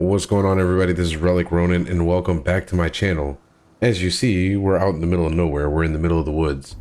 What's going on, everybody? This is Relic Ronin, and welcome back to my channel. As you see, we're out in the middle of nowhere. We're in the middle of the woods.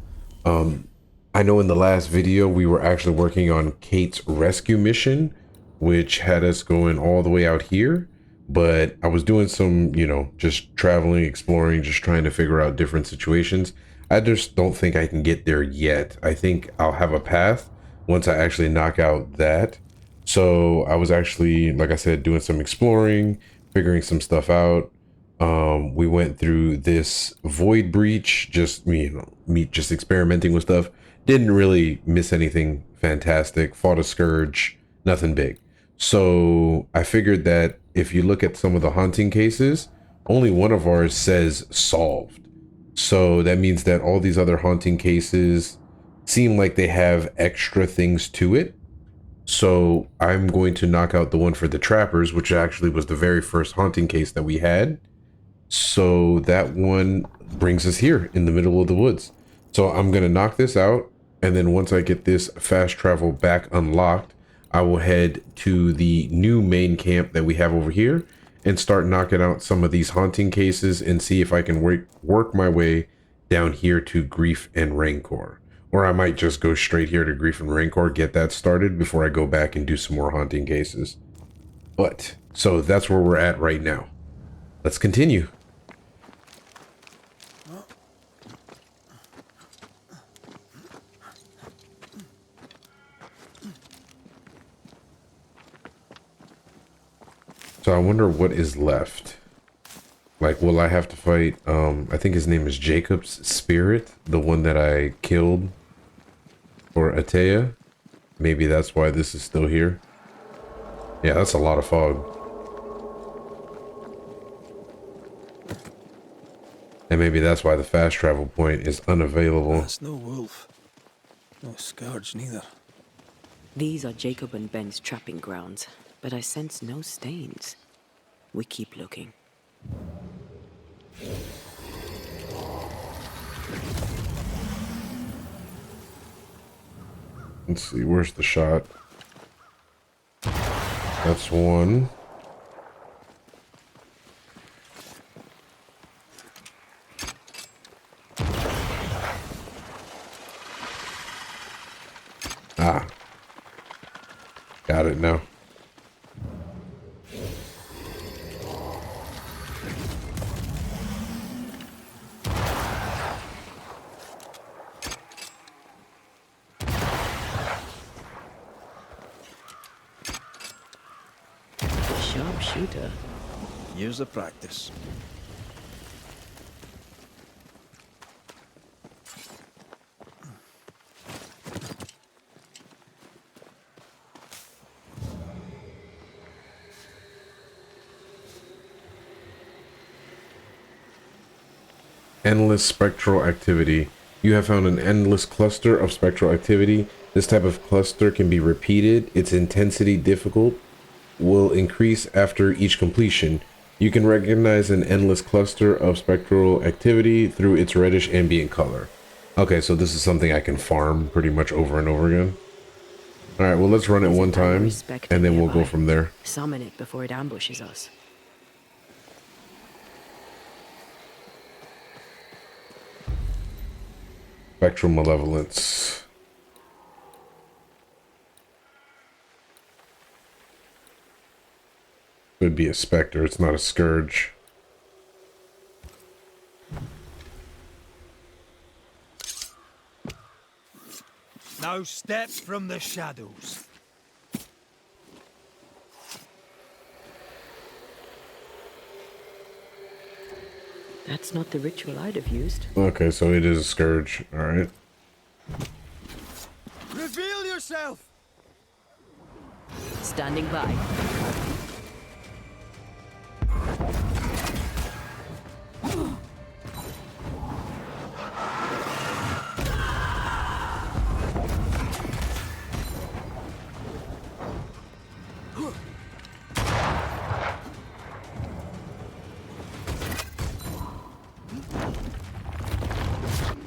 I know in the last video we were actually working on Kate's rescue mission, which had us going all the way out here. But I was doing some, just traveling, exploring, just trying to figure out different situations. I just don't think I can get there yet. I think I'll have a path once I actually knock out that. So I was actually, like I said, doing some exploring, figuring some stuff out. We went through this void breach, just me just experimenting with stuff. Didn't really miss anything fantastic. Fought a scourge, nothing big. So I figured that if you look at some of the haunting cases, only one of ours says solved. So that means that all these other haunting cases seem like they have extra things to it. So I'm going to knock out the one for the trappers, which actually was the very first haunting case that we had. So that one brings us here in the middle of the woods. So I'm going to knock this out. And then once I get this fast travel back unlocked, I will head to the new main camp that we have over here and start knocking out some of these haunting cases and see if I can work my way down here to Grief and Rancor. Or I might just go straight here to Grief and Rancor, get that started before I go back and do some more haunting cases. But, so that's where we're at right now. Let's continue. So I wonder what is left. Like, will I have to fight, I think his name is Jacob's spirit, the one that I killed for Antea. Maybe that's why this is still here. Yeah, that's a lot of fog. And maybe that's why the fast travel point is unavailable. That's no wolf. No scourge neither. These are Jacob and Ben's trapping grounds, but I sense no stains. We keep looking. Let's see, where's the shot? That's one. Ah. Got it now. Sharpshooter. Years of practice. Endless spectral activity. You have found an endless cluster of spectral activity. This type of cluster can be repeated. Its intensity difficult will increase after each completion. You can recognize an endless cluster of spectral activity through its reddish ambient color. Okay, so this is something I can farm pretty much over and over again. All right, well, let's run it one time and then we'll go from there. Summon it before it ambushes us. Spectral malevolence. Could be a specter, it's not a scourge. Now step from the shadows. That's not the ritual I'd have used. Okay, so it is a scourge. All right. Reveal yourself! Standing by.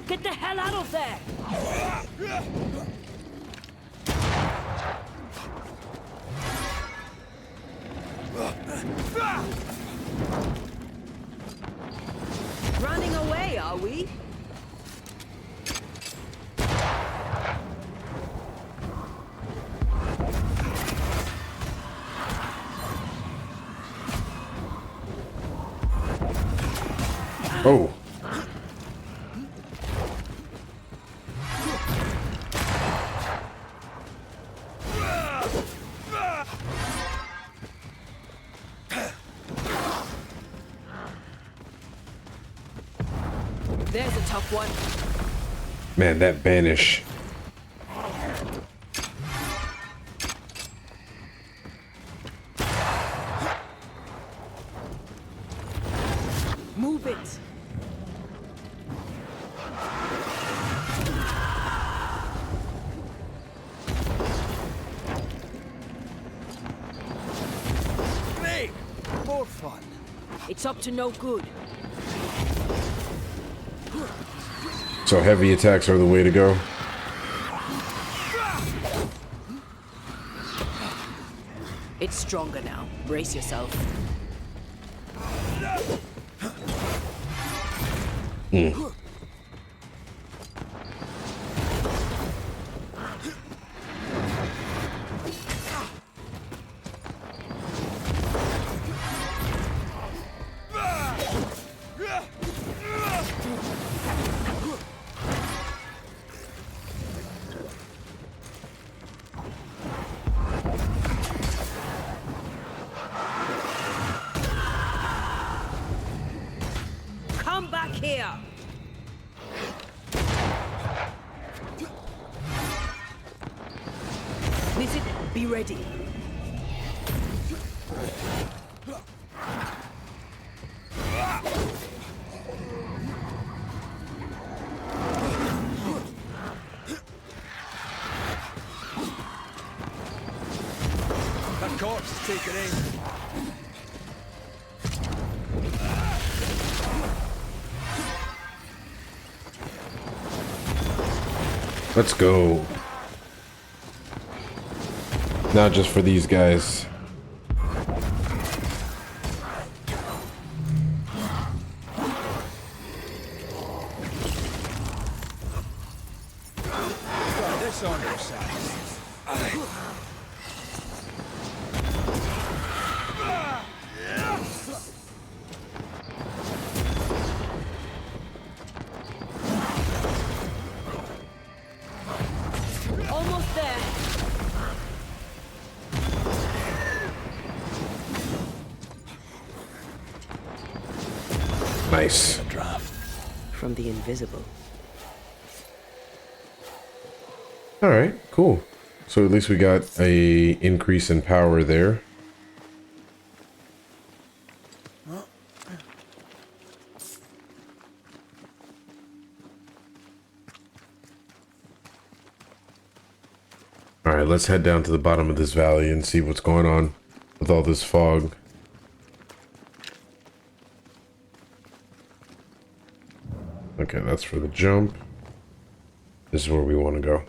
Get the hell out of there! Running away, are we? Oh. There's a tough one. Man, that banish. Move it. Great! More fun. It's up to no good. So heavy attacks are the way to go. It's stronger now. Brace yourself. Come back here. Visit, be ready. That corpse is taking aim. Let's go. Not just for these guys. Got this on your side. Almost there. Nice. Draft. From the invisible. All right, cool. So at least we got a increase in power there. All right, let's head down to the bottom of this valley and see what's going on with all this fog. Okay, that's for the jump. This is where we want to go.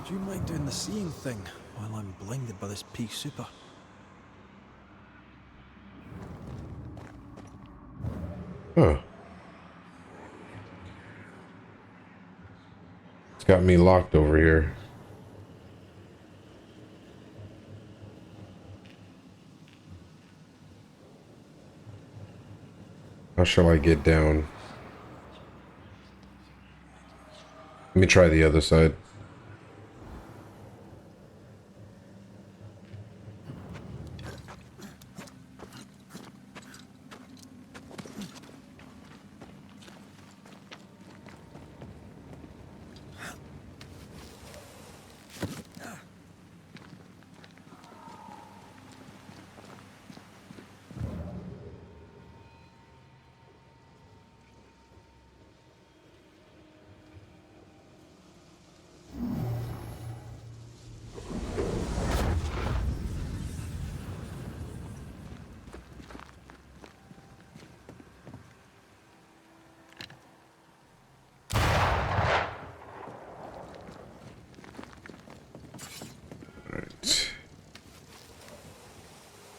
Do you mind doing the seeing thing while I'm blinded by this pea super? Huh. It's got me locked over here. How shall I get down? Let me try the other side.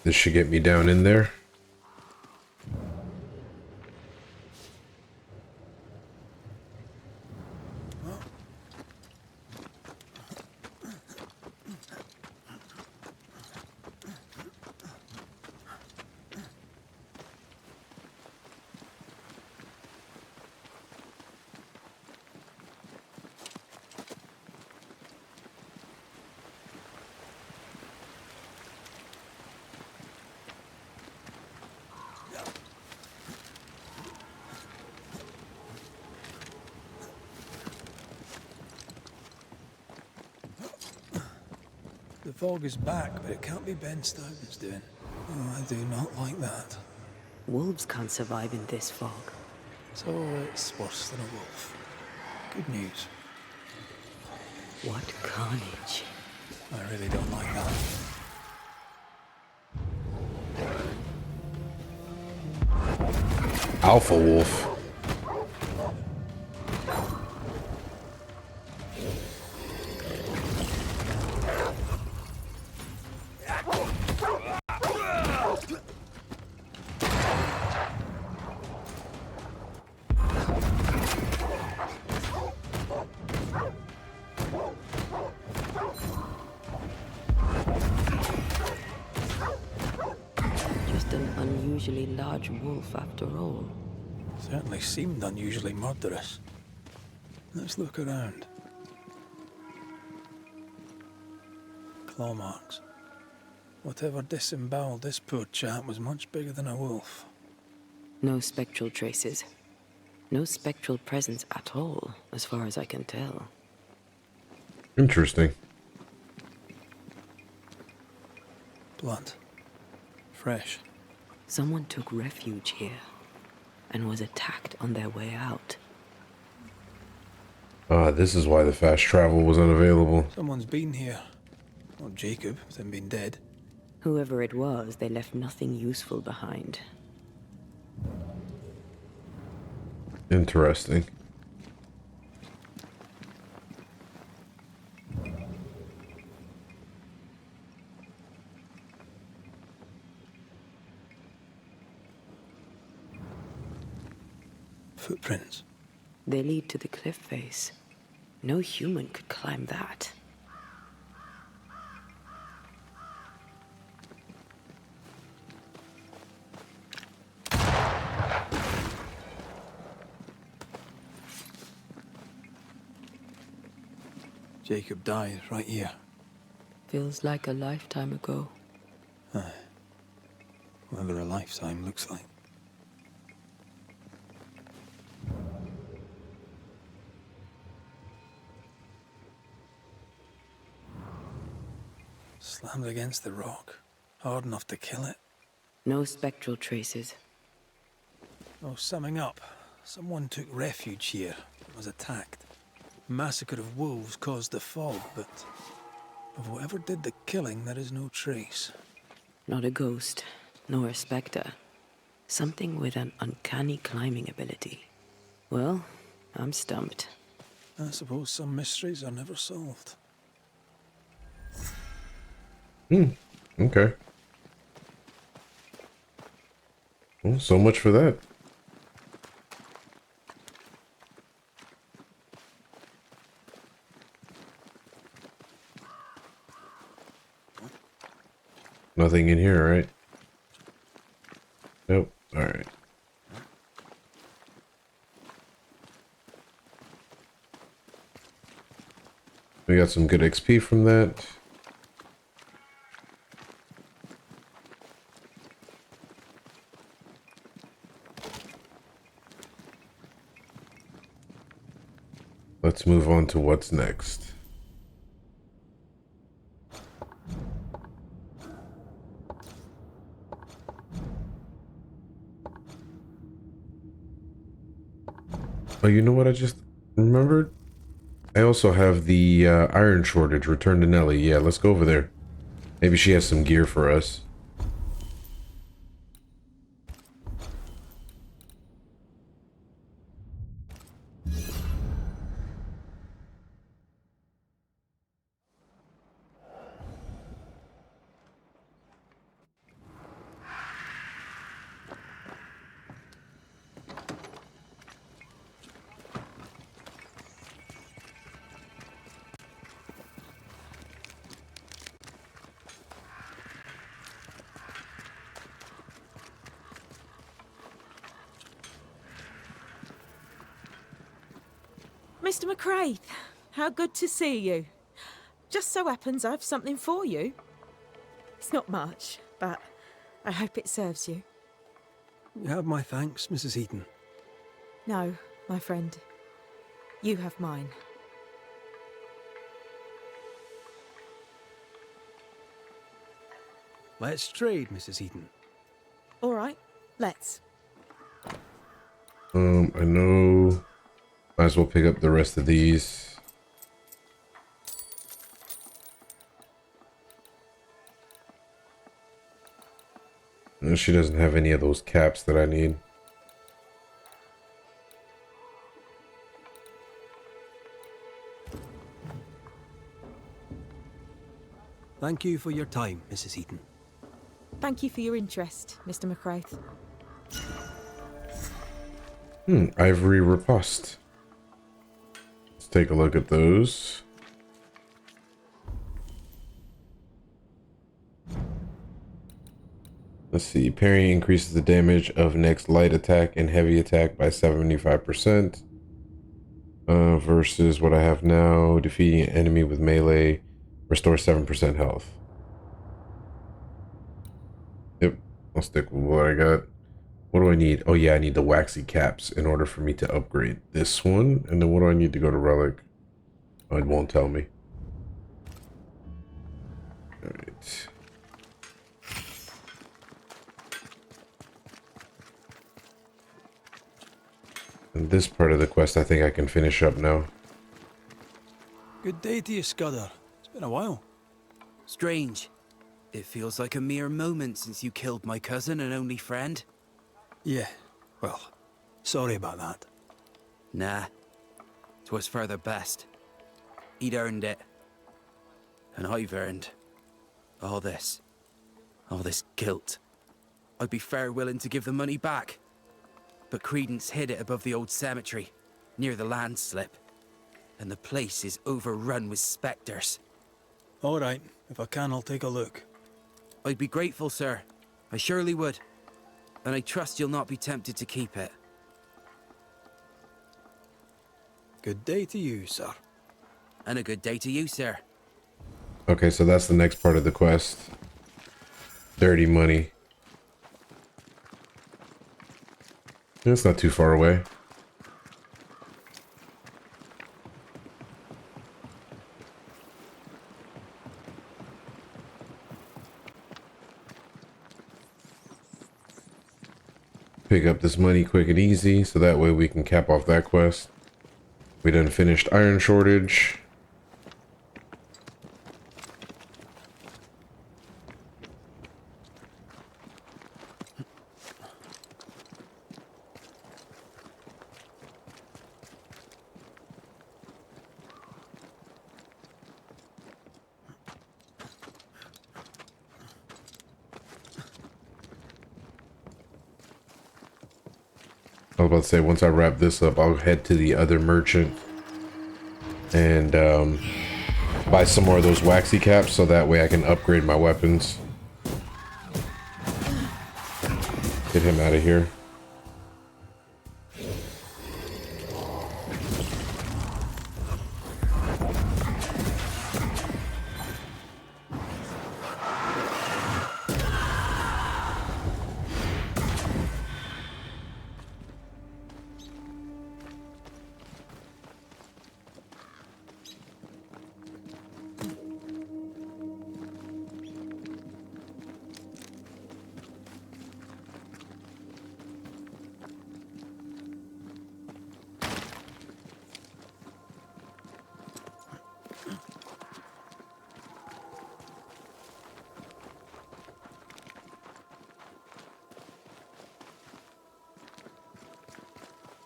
This should get me down in there. The fog is back, but it can't be Ben Stouten's doing. Oh, I do not like that. Wolves can't survive in this fog. So it's worse than a wolf. Good news. What carnage. I really don't like that. Alpha wolf. Just an unusually large wolf after all. Certainly seemed unusually murderous. Let's look around. Claw marks. Whatever disemboweled this poor chap was much bigger than a wolf. No spectral traces. No spectral presence at all, as far as I can tell. Interesting. Blood. Fresh. Someone took refuge here and was attacked on their way out. This is why the fast travel was unavailable. Someone's been here. Or Jacob, with him being dead. Whoever it was, they left nothing useful behind. Interesting. Footprints. They lead to the cliff face. No human could climb that. Jacob died right here. Feels like a lifetime ago. Whatever a lifetime looks like. Slammed against the rock. Hard enough to kill it. No spectral traces. Oh, summing up. Someone took refuge here and was attacked. Massacre of wolves caused the fog, but of whatever did the killing, there is no trace. Not a ghost, nor a specter. Something with an uncanny climbing ability. Well, I'm stumped. I suppose some mysteries are never solved. Okay. Well, so much for that. Nothing in here, right? Nope. All right. We got some good XP from that. Let's move on to what's next. Oh, you know what I just remembered? I also have the iron shortage. Return to Nelly. Yeah, let's go over there. Maybe she has some gear for us. Mr. McCraith, how good to see you. Just so happens I've something for you. It's not much, but I hope it serves you. You have my thanks, Mrs. Heaton. No, my friend. You have mine. Let's trade, Mrs. Heaton. All right, let's. I know. Might as well pick up the rest of these. No, she doesn't have any of those caps that I need. Thank you for your time, Mrs. Heaton. Thank you for your interest, Mr. McCraith. Ivory riposte. Let's take a look at those. Let's see. Parry increases the damage of next light attack and heavy attack by 75%. Versus what I have now. Defeating an enemy with melee. Restore 7% health. Yep. I'll stick with what I got. What do I need? Oh yeah, I need the waxy caps in order for me to upgrade this one. And then what do I need to go to Relic? Oh, it won't tell me. Alright. And this part of the quest I think I can finish up now. Good day to you, Scudder. It's been a while. Strange. It feels like a mere moment since you killed my cousin and only friend. Yeah, well, sorry about that. Nah. 'Twas for the best. He'd earned it. And I've earned all this. All this guilt. I'd be fair willing to give the money back. But Credence hid it above the old cemetery, near the landslip. And the place is overrun with specters. All right, if I can, I'll take a look. I'd be grateful, sir. I surely would. And I trust you'll not be tempted to keep it. Good day to you, sir. And a good day to you, sir. Okay, so that's the next part of the quest. Dirty money. It's not too far away. Pick up this money quick and easy, so that way we can cap off that quest. We done finished iron shortage. I was about to say, once I wrap this up, I'll head to the other merchant and buy some more of those waxy caps so that way I can upgrade my weapons. Get him out of here.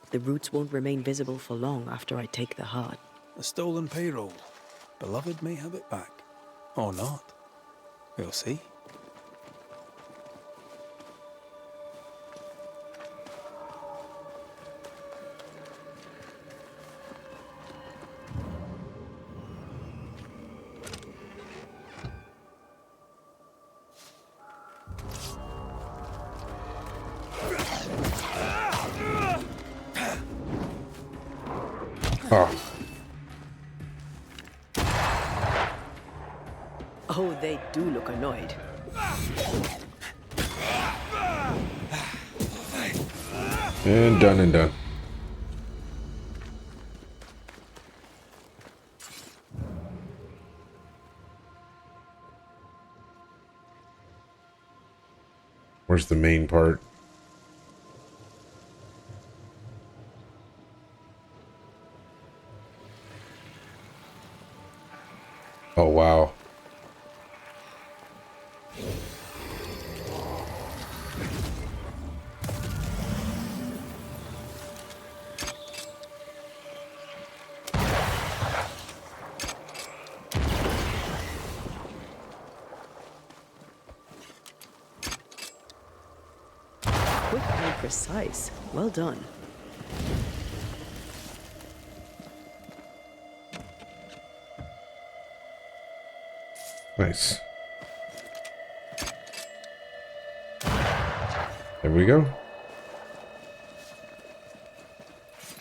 The roots won't remain visible for long after I take the heart. A stolen payroll. Beloved may have it back. Or not. We'll see. Oh, Oh, they do look annoyed. and done and done. Where's the main part? Oh, wow. Quick and precise. Well done. Nice. There we go.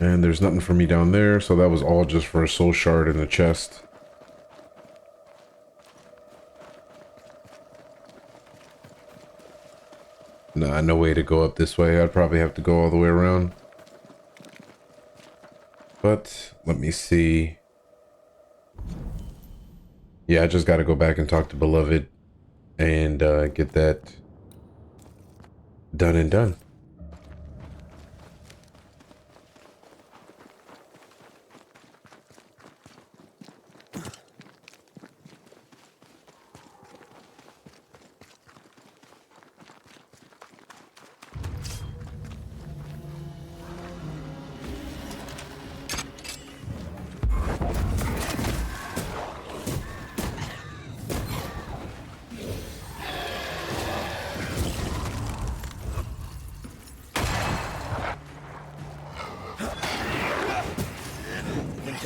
And there's nothing for me down there, so that was all just for a soul shard in the chest. Nah, no way to go up this way. I'd probably have to go all the way around. But, let me see. Yeah, I just gotta go back and talk to Beloved and get that done and done.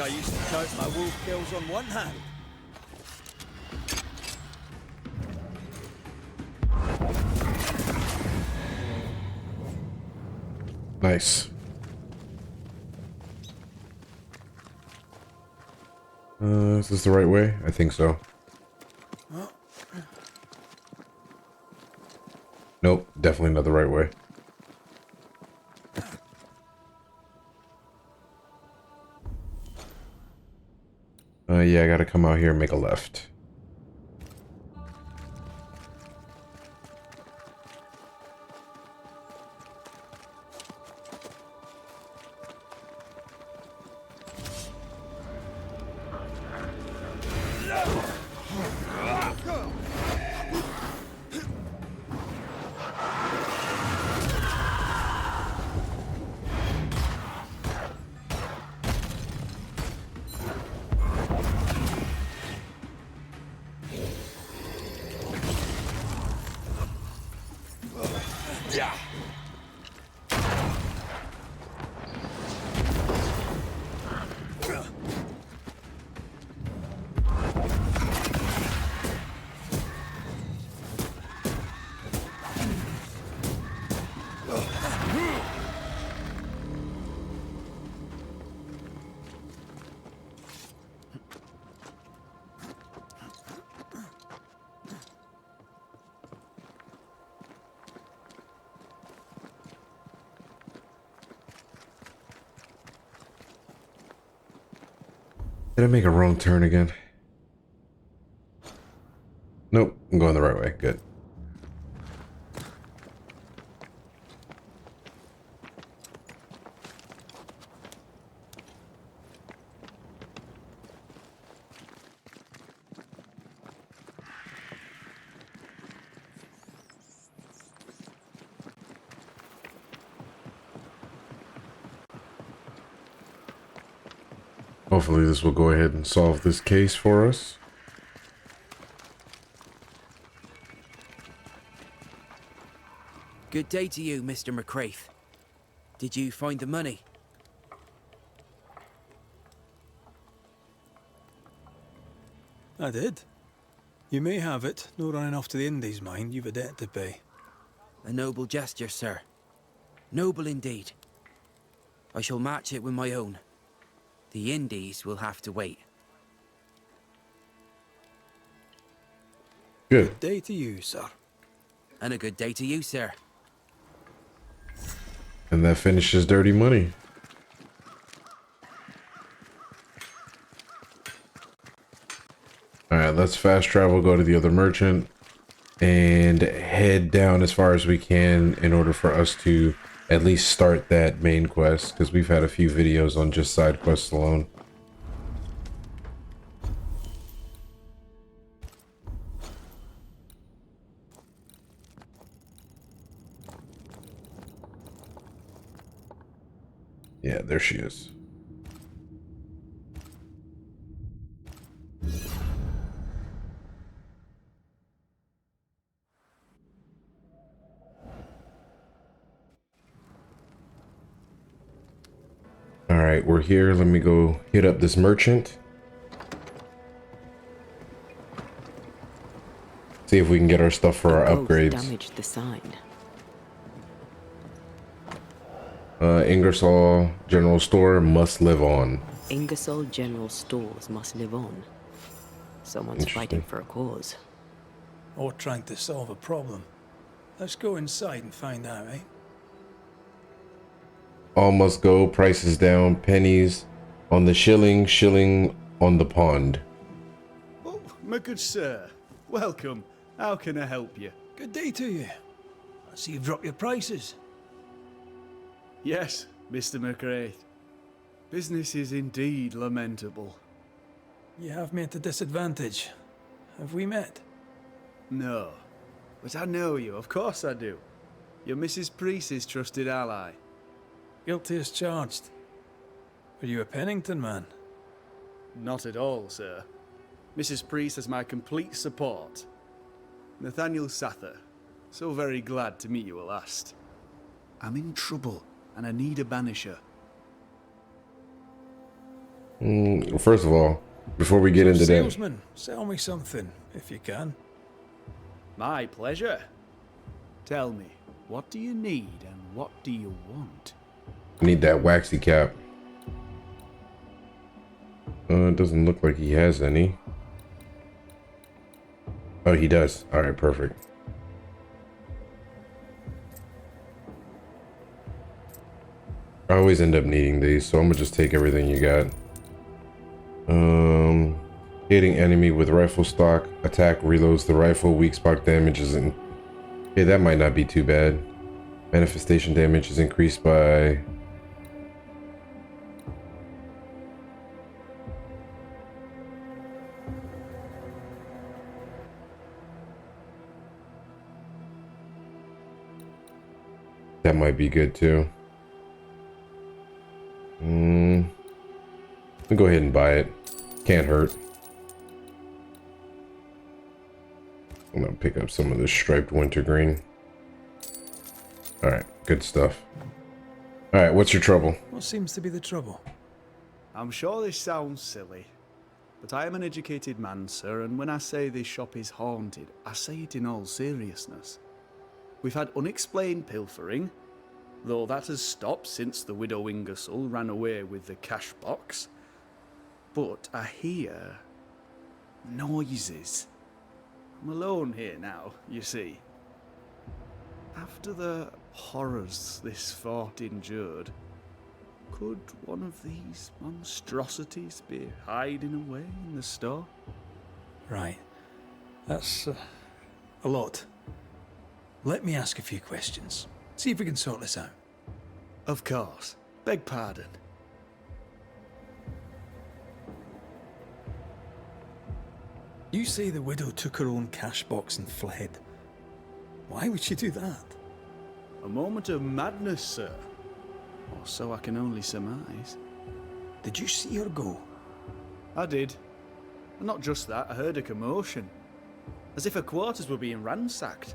I used to count my wolf kills on one hand. Nice. Is this the right way? I think so. Nope, definitely not the right way. Yeah, I gotta come out here and make a left. Did I make a wrong turn again? Nope, I'm going the right way. Good. Hopefully this will go ahead and solve this case for us. Good day to you, Mr. McCraith. Did you find the money? I did. You may have it. No running off to the Indies, mind. You've a debt to pay. A noble gesture, sir. Noble indeed. I shall match it with my own. The Indies will have to wait. Good. Day to you, sir. And a good day to you, sir. And that finishes dirty money. All right, let's fast travel, go to the other merchant, and head down as far as we can in order for us to at least start that main quest, because we've had a few videos on just side quests alone. Yeah, there she is. All right, we're here. Let me go hit up this merchant. See if we can get our stuff for our Both upgrades. damaged the sign. Ingersoll General Store must live on. Ingersoll General Stores must live on. Someone's Interesting. fighting for a cause. Or trying to solve a problem. Let's go inside and find out, eh? All must go. Prices down. Pennies on the shilling. Shilling on the pond. Oh, my good sir. Welcome. How can I help you? Good day to you. I see you've dropped your prices. Yes, Mr. McRae. Business is indeed lamentable. You have me at a disadvantage. Have we met? No. But I know you, of course I do. You're Mrs. Priest's trusted ally. Guilty as charged. Are you a Pennington man? Not at all, sir. Mrs. Priest has my complete support. Nathaniel Sather. So very glad to meet you at last. I'm in trouble, and I need a banisher. First of all, before we get into that, Salesman, sell me something, if you can. My pleasure. Tell me, what do you need and what do you want? I need that waxy cap. It doesn't look like he has any. Oh, he does. All right, perfect. I always end up needing these, so I'm gonna just take everything you got. Hitting enemy with rifle stock. Attack reloads the rifle. Weak spot damage is in. Okay, that might not be too bad. Manifestation damage is increased by. That might be good too. I'll go ahead and buy it. Can't hurt. I'm gonna pick up some of this striped wintergreen. Alright, good stuff. Alright, what's your trouble? What seems to be the trouble? I'm sure this sounds silly, but I am an educated man, sir, and when I say this shop is haunted, I say it in all seriousness. We've had unexplained pilfering, though that has stopped since the widow Ingersoll ran away with the cash box. But I hear noises. I'm alone here now, you see. After the horrors this fort endured, could one of these monstrosities be hiding away in the store? Right. That's a lot. Let me ask a few questions. See if we can sort this out. Of course. Beg pardon. You say the widow took her own cash box and fled. Why would she do that? A moment of madness, sir. Or so I can only surmise. Did you see her go? I did. And not just that, I heard a commotion. As if her quarters were being ransacked.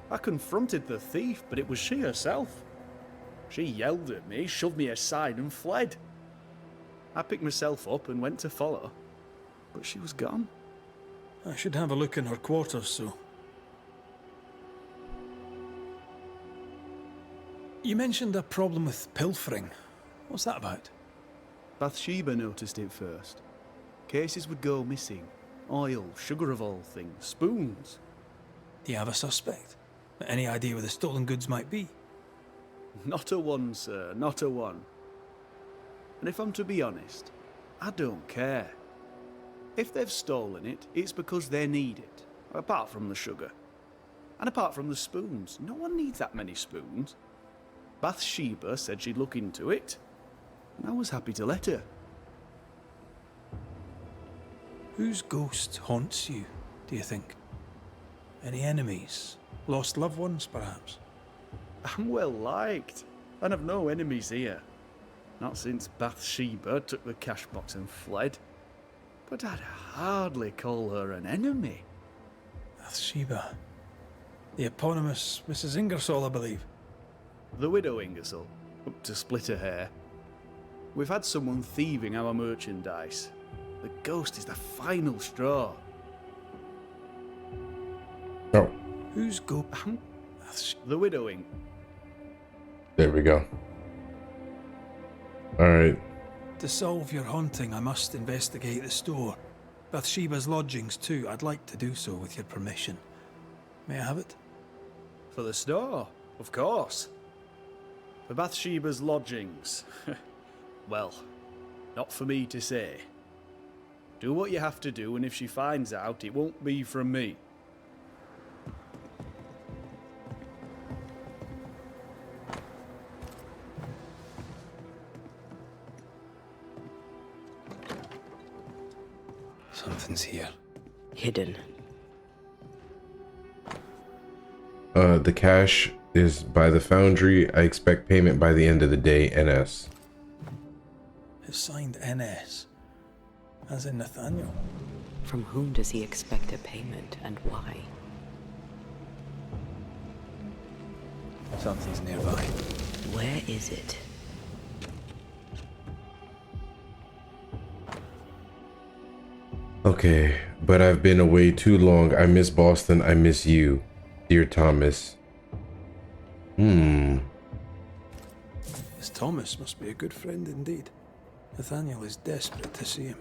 I confronted the thief, but it was she herself. She yelled at me, shoved me aside and fled. I picked myself up and went to follow, but she was gone. I should have a look in her quarters, so. You mentioned a problem with pilfering. What's that about? Bathsheba noticed it first. Cases would go missing. Oil, sugar of all things, spoons. Do you have a suspect? Any idea where the stolen goods might be? Not a one, sir, not a one. And if I'm to be honest, I don't care. If they've stolen it, it's because they need it. Apart from the sugar. And apart from the spoons. No one needs that many spoons. Bathsheba said she'd look into it. And I was happy to let her. Whose ghost haunts you, do you think? Any enemies? Lost loved ones, perhaps? I'm well liked. And I've no enemies here. Not since Bathsheba took the cash box and fled. But I'd hardly call her an enemy. Bathsheba. The eponymous Mrs. Ingersoll, I believe. The widow Ingersoll, up to split her hair. We've had someone thieving our merchandise. The ghost is the final straw. Oh, Whose ghost? The widowing. there we go. All right. To solve your haunting, I must investigate the store. Bathsheba's lodgings, too. I'd like to do so with your permission. May I have it? For the store, of course. For Bathsheba's lodgings. Well, not for me to say. Do what you have to do, and if she finds out, it won't be from me. Something's here. Hidden. The cash is by the foundry. I expect payment by the end of the day, NS. It's signed NS. As in Nathaniel. From whom does he expect a payment, and why? Something's nearby. Where is it? Okay, but I've been away too long. I miss Boston. I miss you, dear Thomas. This Thomas must be a good friend indeed. Nathaniel is desperate to see him.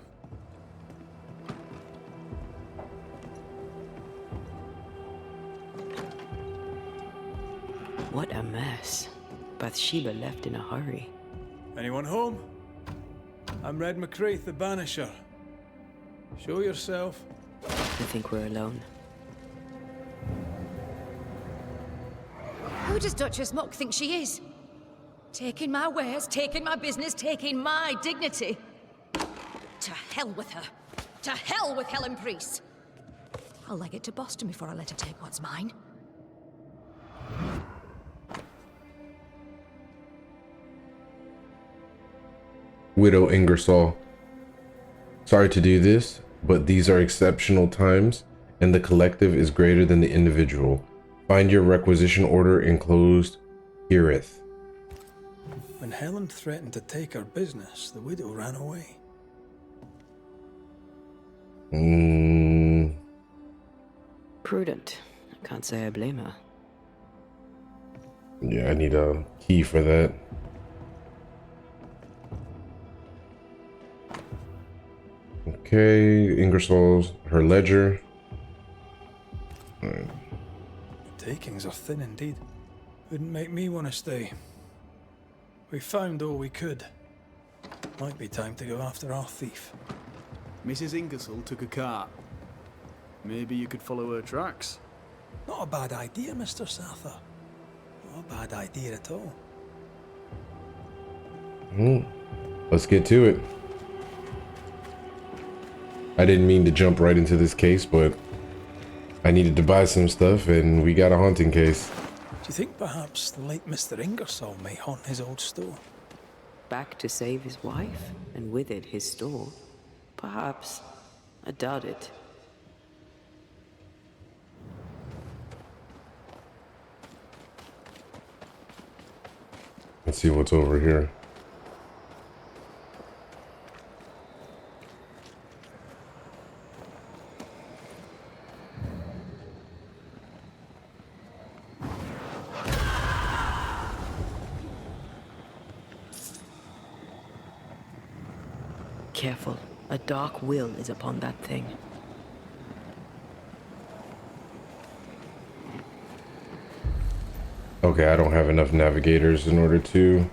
What a mess. Bathsheba left in a hurry. Anyone home? I'm Red McCraith, the Banisher. Show yourself. You think we're alone? Who does Duchess Muck think she is? Taking my wares, taking my business, taking my dignity. To hell with her. To hell with Helen Priest. I'll leg it to Boston before I let her take what's mine. Widow Ingersoll. Sorry to do this, but these are exceptional times, and the collective is greater than the individual. Find your requisition order enclosed herewith. When Helen threatened to take her business, the widow ran away. Prudent. I can't say I blame her. Yeah, I need a key for that. Okay, Ingersoll's, her ledger. Alright. The takings are thin indeed. Wouldn't make me want to stay. We found all we could. Might be time to go after our thief. Mrs. Ingersoll took a cart. Maybe you could follow her tracks. Not a bad idea, Mr. Sather. Not a bad idea at all. Let's get to it. I didn't mean to jump right into this case, but I needed to buy some stuff, and we got a haunting case. Do you think perhaps the late Mr. Ingersoll may haunt his old store? Back to save his wife, and with it his store? Perhaps. I doubt it. Let's see what's over here. Careful. A dark will is upon that thing. Okay, I don't have enough navigators in order to...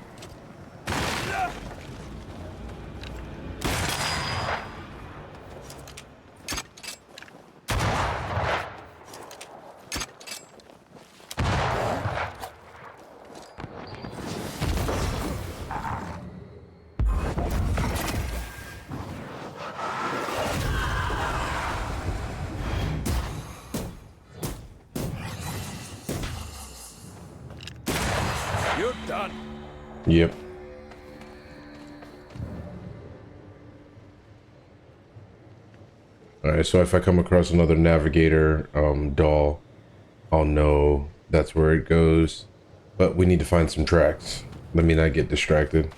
You're done. Yep. Alright, so if I come across another navigator doll, I'll know that's where it goes. But we need to find some tracks. Let me not get distracted.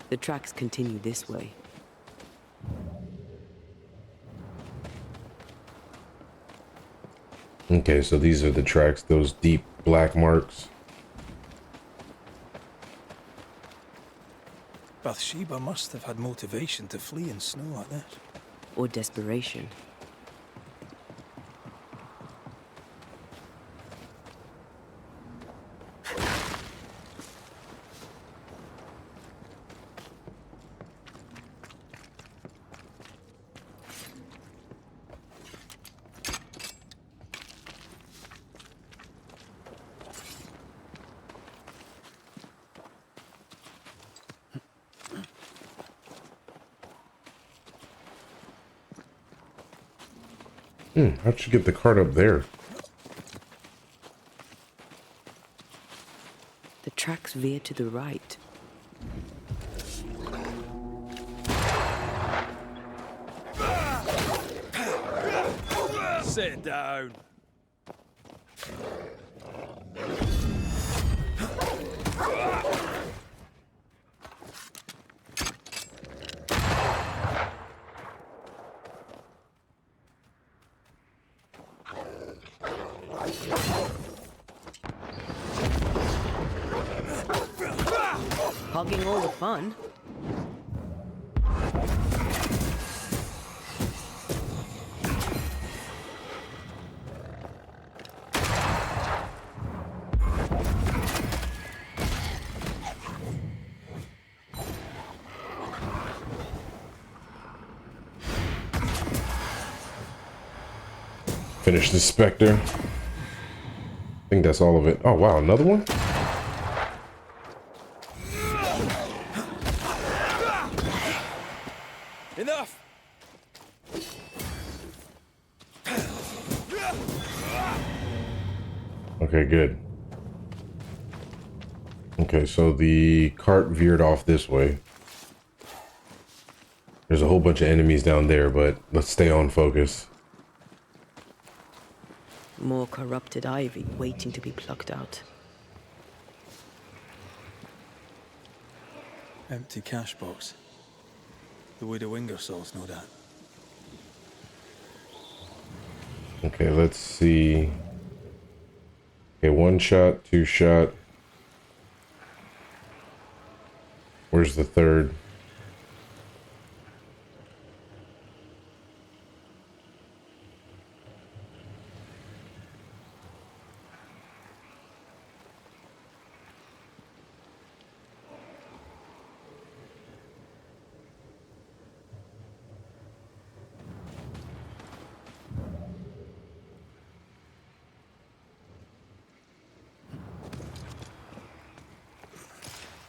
The tracks continue this way. Okay, so these are the tracks, those deep black marks. Bathsheba must have had motivation to flee in snow like that. Or desperation. How'd you get the cart up there? The tracks veer to the right. Sit down. Hogging all the fun. Finish the specter. I think that's all of it. Oh wow, another one? Enough. Okay, good. Okay, so the cart veered off this way. There's a whole bunch of enemies down there, but let's stay on focus. More corrupted ivy waiting to be plucked out. Empty cash box. The widow Ingersoll's, no doubt. Okay, let's see. Okay, one shot, two shot. Where's the third?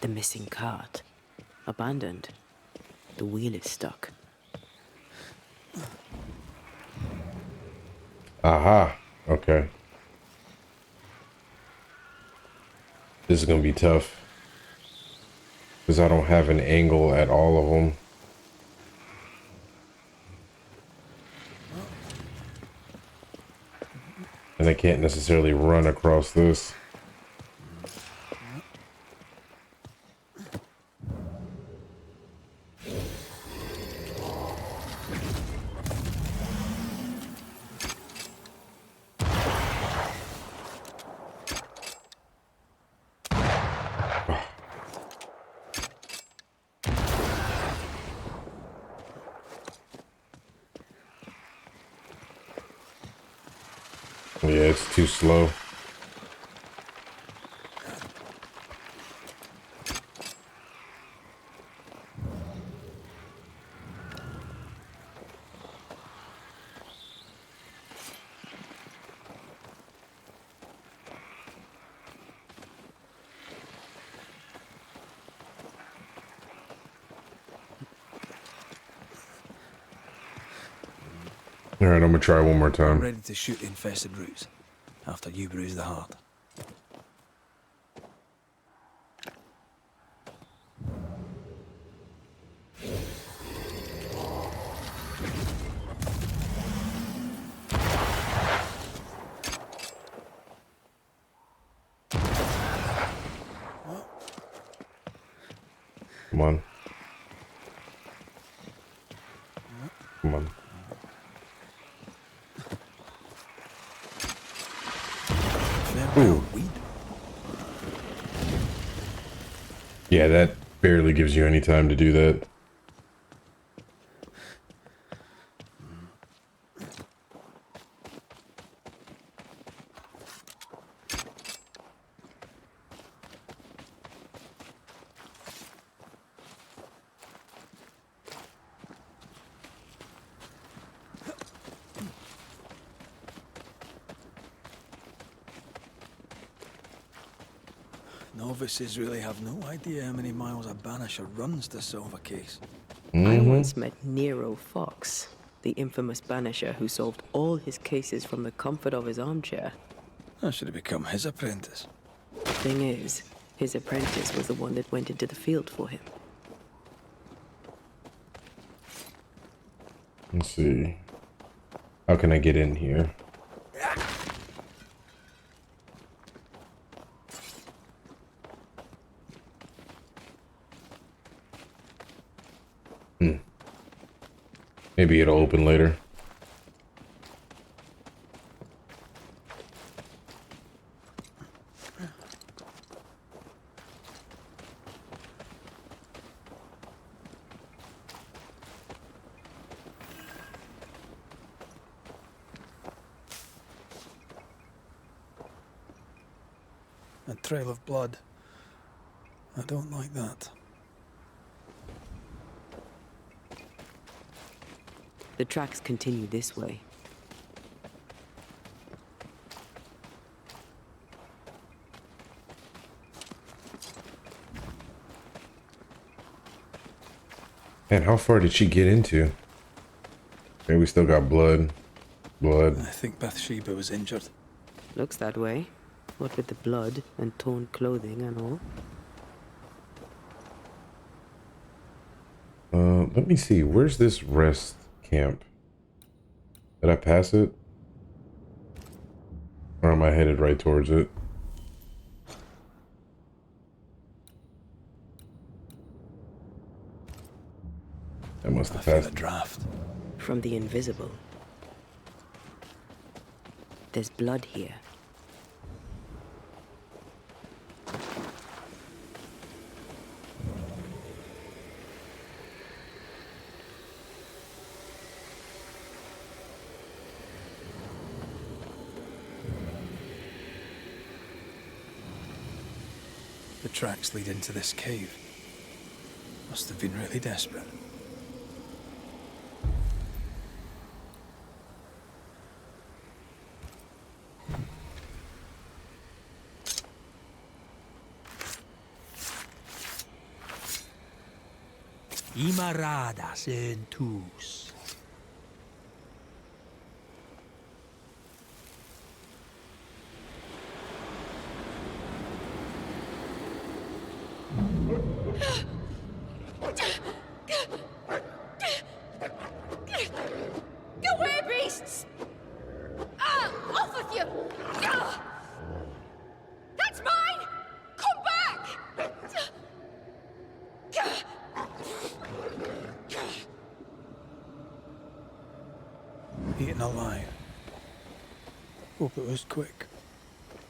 The missing cart. Abandoned. The wheel is stuck. Aha. Okay. This is gonna be tough. Because I don't have an angle at all of them. And I can't necessarily run across this. Yeah, it's too slow. All right, I'm gonna try one more I'm time. ready to shoot infested roots after you bruise the heart. Come on. Come on. Ooh. Weed. Yeah, that barely gives you any time to do that. Novices really have no idea how many miles a Banisher runs to solve a case. I once met Nero Fox, the infamous Banisher who solved all his cases from the comfort of his armchair. I should have become his apprentice. Thing is, his apprentice was the one that went into the field for him. Let's see. How can I get in here? Maybe it'll open later. A trail of blood. I don't like that. The tracks continue this way. Man, how far did she get into? Okay, we still got blood. Blood. I think Bathsheba was injured. Looks that way. What with the blood and torn clothing and all. Let me see. Where's this rest camp? Did I pass it? Or am I headed right towards it? I must I have feel passed a it. draft. From the invisible. There's blood here. The tracks lead into this cave. Must have been really desperate. Imaradas en tus. Go away, beasts! Off with you! Ah! That's mine! Come back! Eaten alive. Hope it was quick.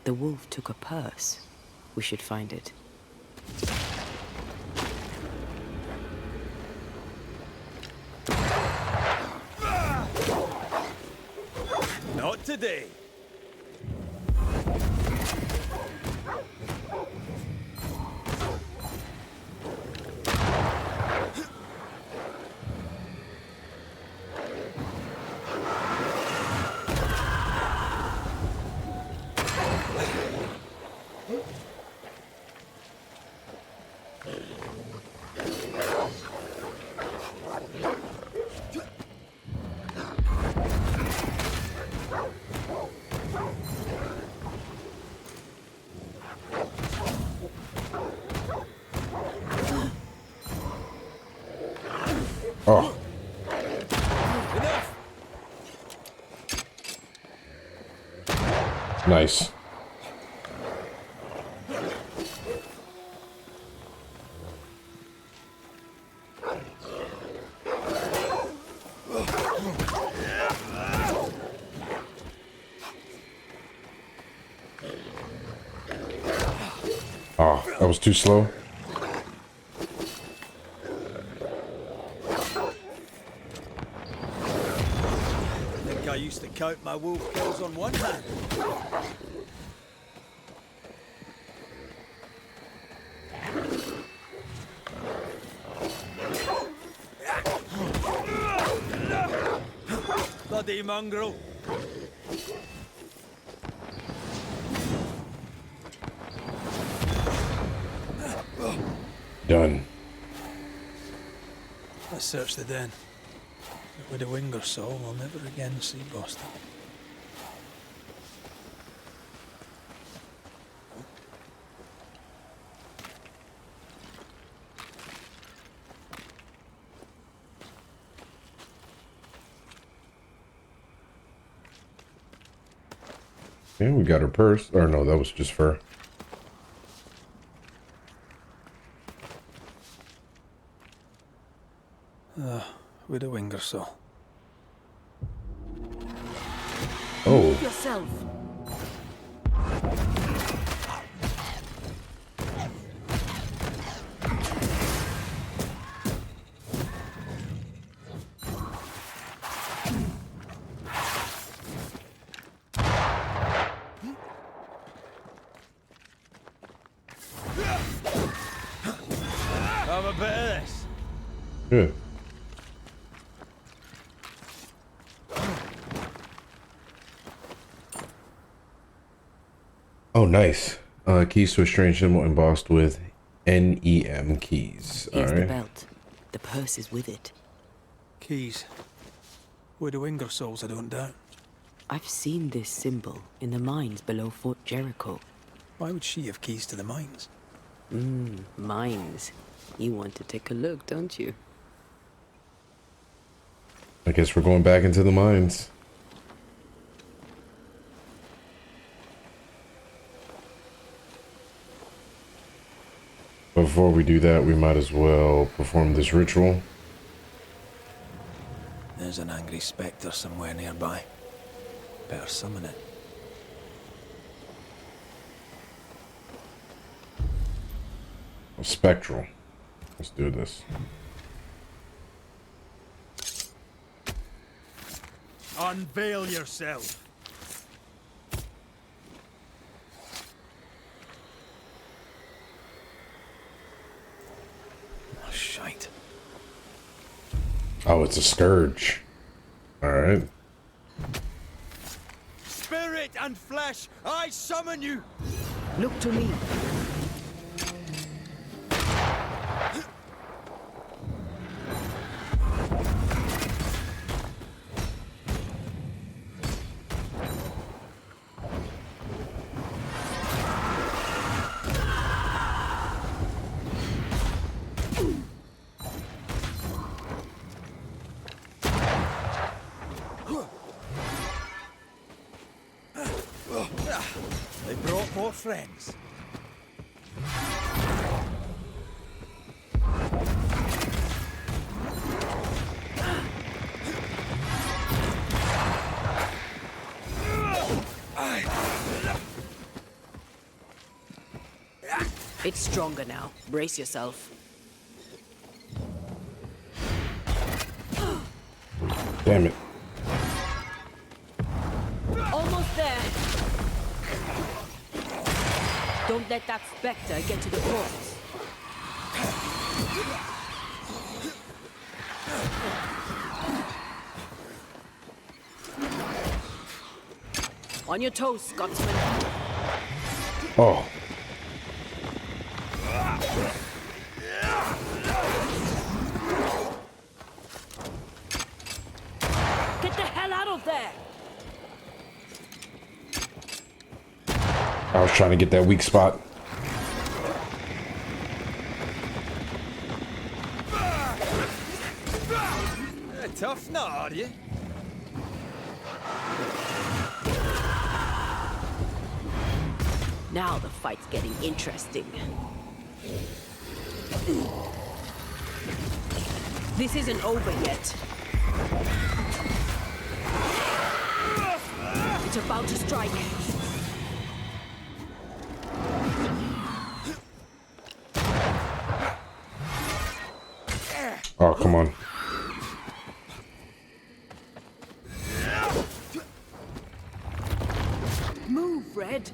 The wolf took a purse. We should find it. Not today. Oh. Nice. Oh, that was too slow. I think I used to count my wolf kills on one hand. Bloody mongrel. Done. Let's search the den. But with a wing or so, we'll never again see Boston. Okay, we got her purse. Or no, that was just fur. With a wing or so. Oh, Yourself. Have a bit of this. good. Oh, nice. Keys to a strange symbol embossed with NEM keys. All Here's the right. belt. The purse is with it. Keys. With a wing or souls, I don't doubt. I've seen this symbol in the mines below Fort Jericho. Why would she have keys to the mines? Mines. You want to take a look, don't you? I guess we're going back into the mines. Before we do that, we might as well perform this ritual. There's an angry spectre somewhere nearby. Better summon it. Spectral. Let's do this. Unveil yourself. Oh, shite. Oh, it's a scourge. All right. Spirit and flesh, I summon you. Look to me. They brought more friends. It's stronger now. Brace yourself. Damn it. Almost there. Don't let that specter get to the corpse. On your toes, Scotsman. Oh. Get the hell out of there! I was trying to get that weak spot. Are you? Now the fight's getting interesting. This isn't over yet. It's about to strike. Oh, come on. Move, Red.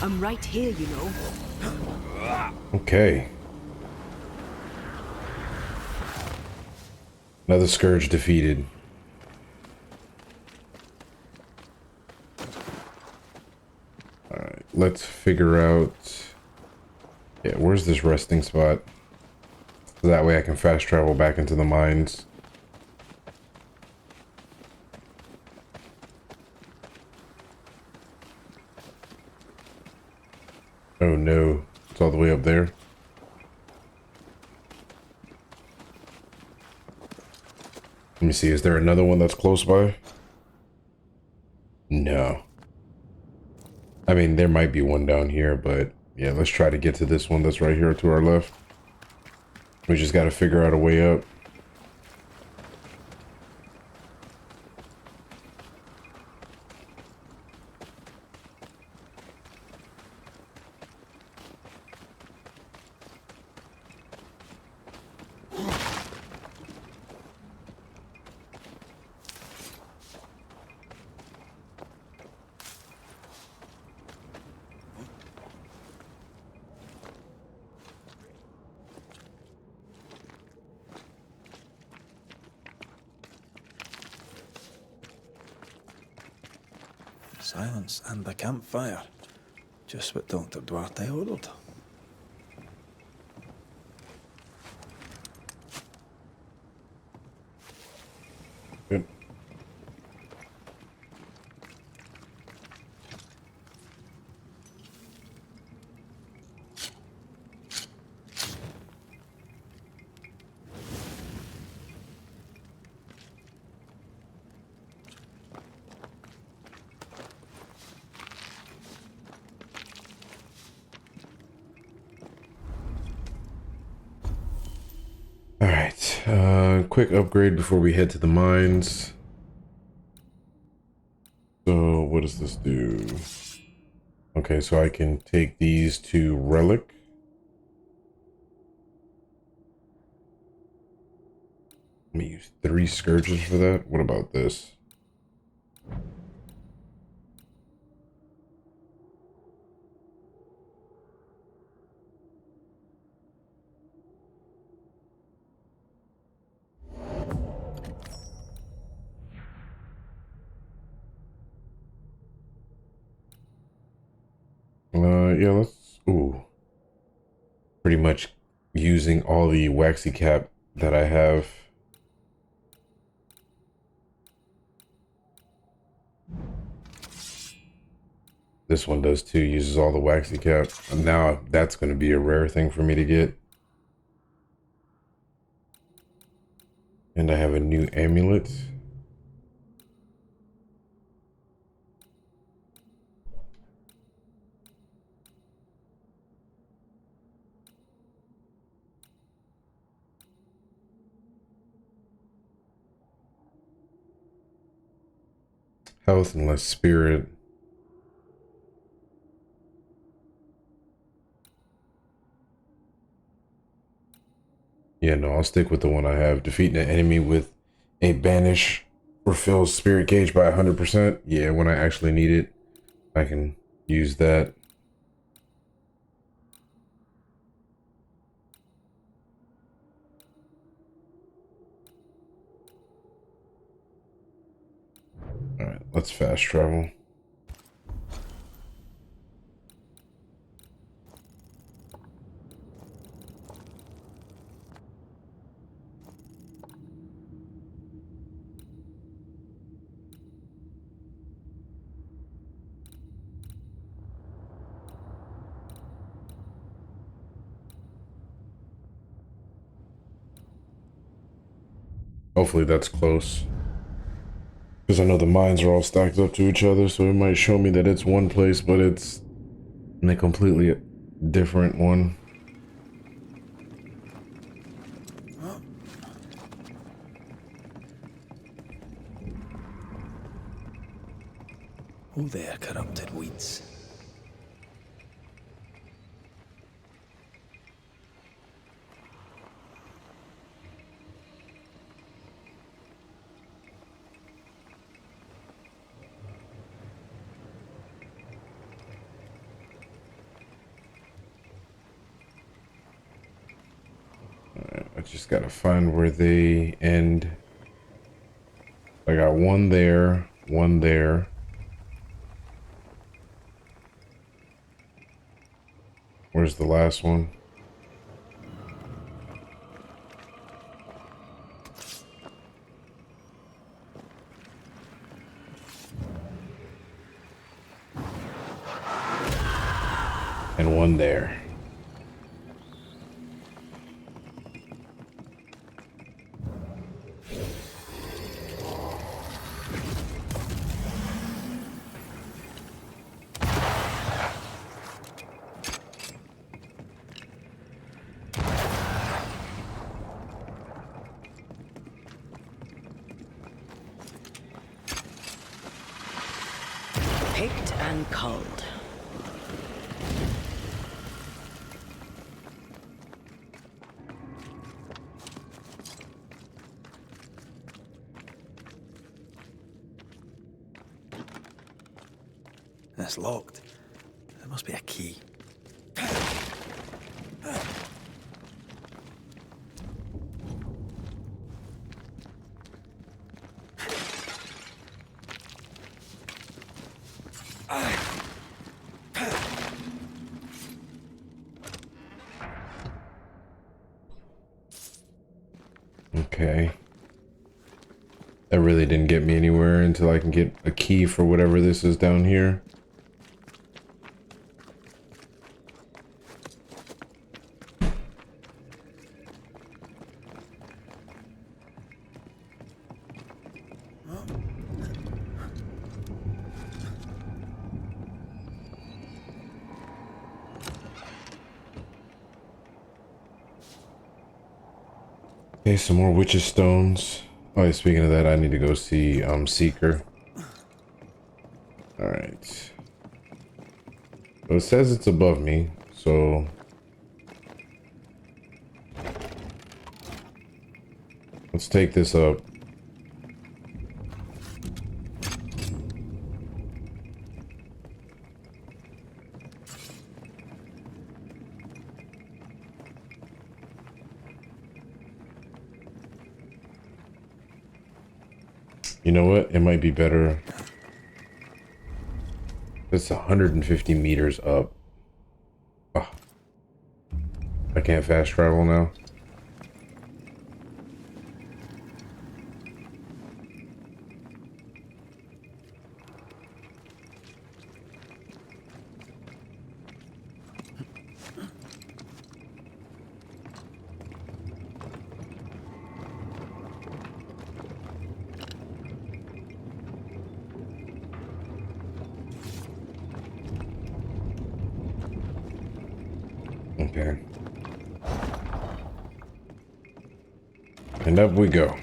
I'm right here, you know. Okay. Another scourge defeated. Alright, let's figure out... Yeah, where's this resting spot? So that way I can fast travel back into the mines. Oh no, it's all the way up there. Let me see, is there another one that's close by? No. I mean, there might be one down here, but yeah, let's try to get to this one that's right here to our left. We just got to figure out a way up. Silence and the campfire. Just what Dr. Duarte ordered. Good. Quick upgrade before we head to the mines. So what does this do? Okay, so I can take these to Relic. Let me use 3 scourges for that. What about this? Yeah, let's, ooh. Pretty much using all the waxy cap that I have. This one does too, uses all the waxy cap. And now that's going to be a rare thing for me to get. And I have a new amulet. Health and less spirit. Yeah, no, I'll stick with the one I have. Defeating an enemy with a banish refills spirit gauge by 100%. Yeah, when I actually need it, I can use that. All right, let's fast travel. Hopefully that's close. Because I know the mines are all stacked up to each other, so it might show me that it's one place, but it's in a completely different one. Oh there, corrupted weeds. I just gotta find where they end. I got one there, one there. Where's the last one? And one there. Picked and culled. That's locked. There must be a key. Okay. That really didn't get me anywhere until I can get a key for whatever this is down here. Okay, some more witch's stones. Oh, yeah, speaking of that, I need to go see Seeker. Alright. Well, it says it's above me, so let's take this up. You know what? It might be better. It's 150 meters up. Oh. I can't fast travel now. Okay. And up we go.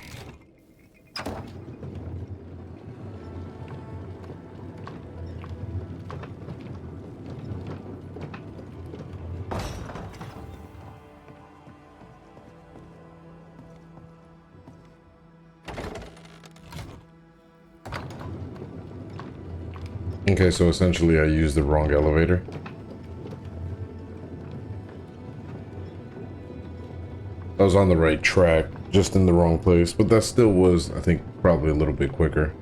Okay, so essentially I used the wrong elevator. I was on the right track, just in the wrong place, but that still was, I think, probably a little bit quicker.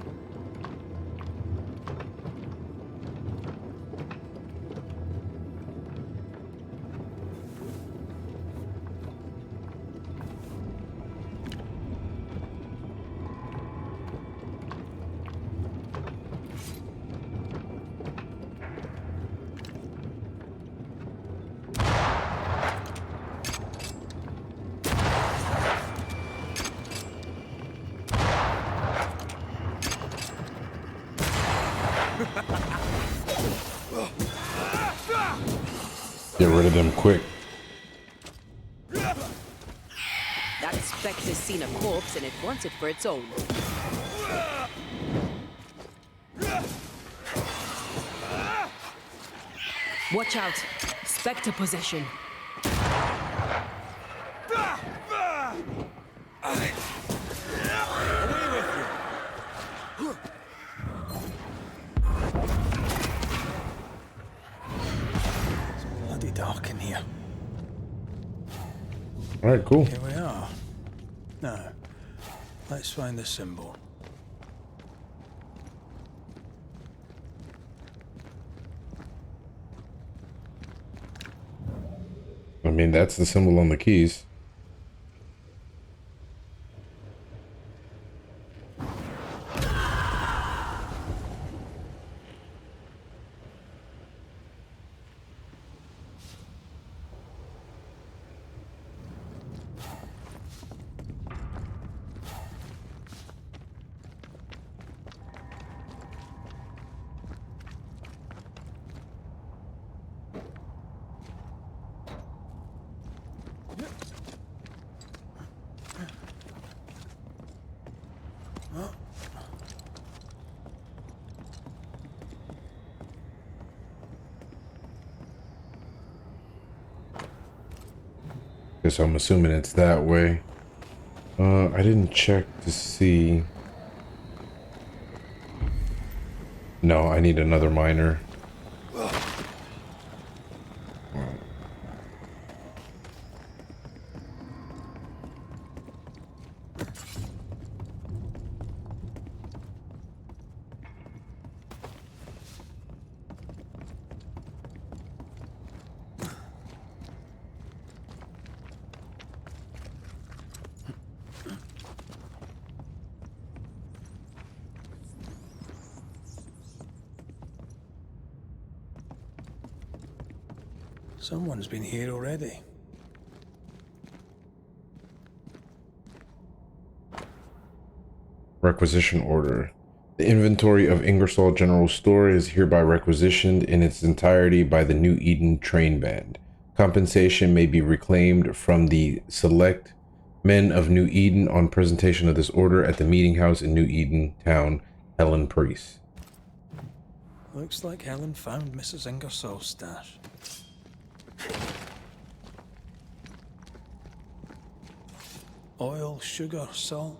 Get rid of them quick. That specter's seen a corpse and it wants it for its own. Watch out! Specter possession. It's bloody dark in here. All right, cool. Here we are. Now, let's find the symbol. I mean, that's the symbol on the keys. Guess I'm assuming it's that way. I didn't check to see. No, I need another miner. Someone's been here already. Requisition order. The inventory of Ingersoll General Store is hereby requisitioned in its entirety by the New Eden Train Band. Compensation may be reclaimed from the select men of New Eden on presentation of this order at the meeting house in New Eden Town, Helen Priest. Looks like Helen found Mrs. Ingersoll's stash. Oil, sugar, salt.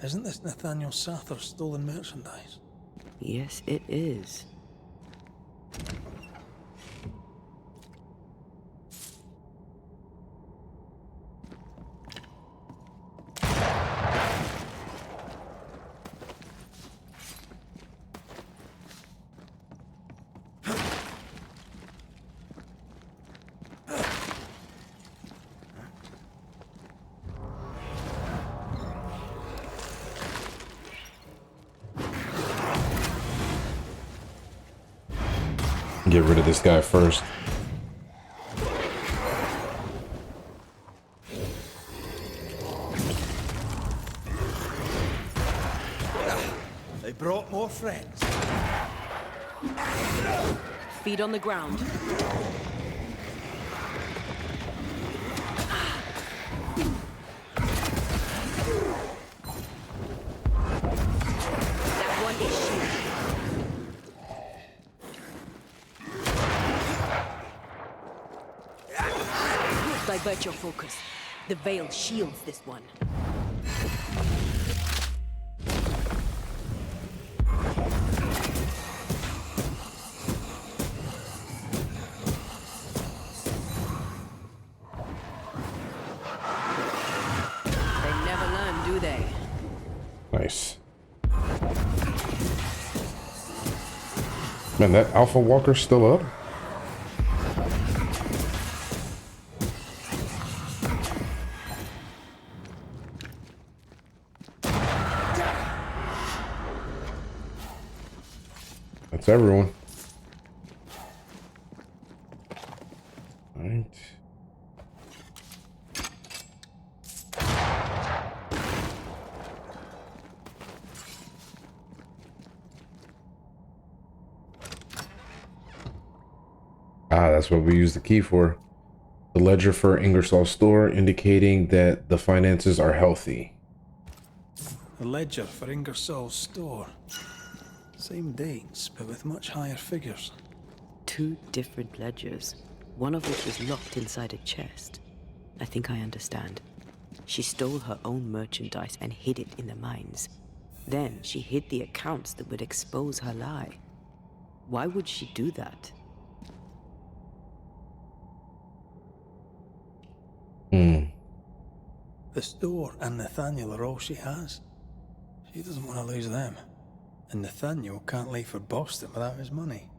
Isn't this Nathaniel Sather's stolen merchandise? Yes, it is. Get rid of this guy first. They brought more friends. Feet on the ground. That one is shield. Divert your focus. The veil shields this one. Nice. Man, that Alpha Walker's still up? That's everyone. All right. Ah, that's what we use the key for. The ledger for Ingersoll store indicating that the finances are healthy. The ledger for Ingersoll's store. Same dates, but with much higher figures. 2 different ledgers, one of which was locked inside a chest. I think I understand. She stole her own merchandise and hid it in the mines. Then she hid the accounts that would expose her lie. Why would she do that? The store and Nathaniel are all she has. She doesn't want to lose them. And Nathaniel can't leave for Boston without his money.